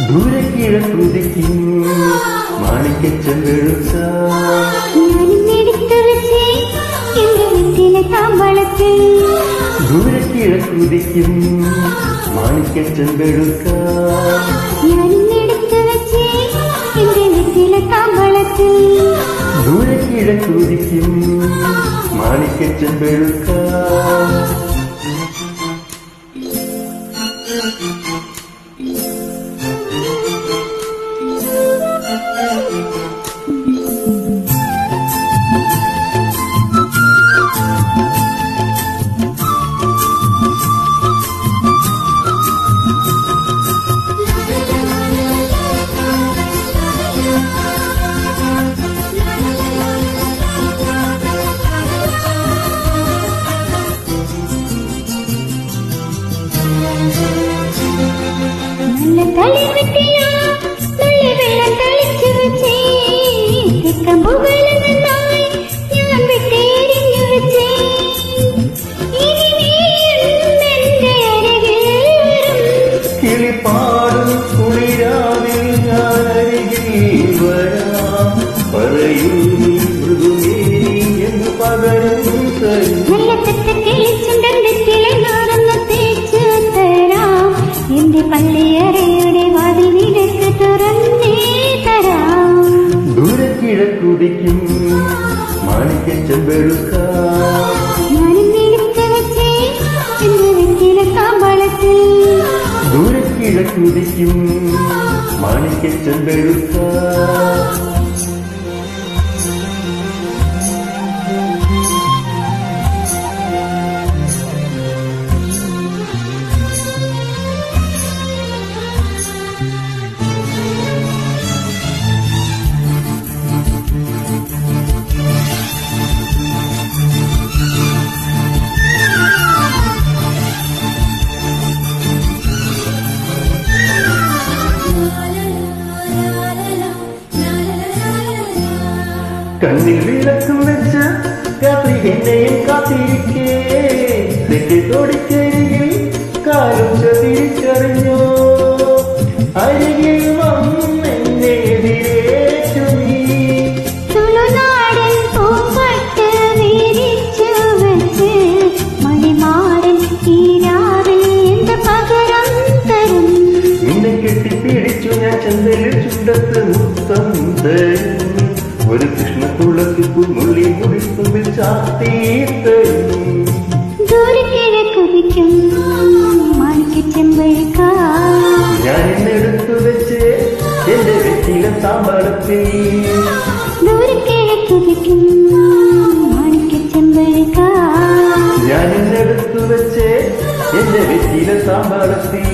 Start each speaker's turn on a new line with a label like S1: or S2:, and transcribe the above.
S1: ദൂരെ കിഴക്കുതിക്കും മാണിക്കച്ചെമ്പെഴുത്ത ദൂരെ കിഴക്കുതിക്കും മാണിക്കച്ചെമ്പെഴുത്ത ദൂരെ കിഴക്കുതിക്കും മാണിക്കച്ചെമ്പെഴുത്ത കിളിപ്പാടും കുളിരാവിൽ ഞാനരികിൽ വരാം പറയൂ മൃദുമേനി എന്ന് പകരം
S2: പള്ളിയറയുടെ വാതിൽ നിനക്ക് തുറന്നേ തരാം.
S1: ദൂരെ കിഴക്കുതിക്കും മാണിക്കച്ചെമ്പെഴുത്ത ദൂരെ കിഴക്കുതിക്കും മാണിക്കച്ചെമ്പെഴുത്ത കണ്ണിൽ വിളക്കും വെച്ച് രാത്രി എന്നെയും കാത്തിരിക്കേ തോടിക്കരികിൽ കാലും തിരിച്ചറിഞ്ഞോ അരികിൽ വന്നെന്നെ എതിരേറ്റു നീ നിന്നെ കെട്ടിപ്പിടിച്ചു ഞാൻ ചന്തലിൽ ചുണ്ടത്ത് മുത്തം തരും ഒരു കൃഷ്ണത്തുളക്ക് പുൽമുള്ളി മുടിത്തുമ്പിൽ ചാത്തീത്തരും ഞാൻ എന്നെടുത്തു വെച്ച് എന്റെ വെറ്റില താമ്പളത്തിൽ ഞാൻ എന്നെടുത്തു വെച്ച് എന്റെ വെറ്റില താമ്പളത്തിൽ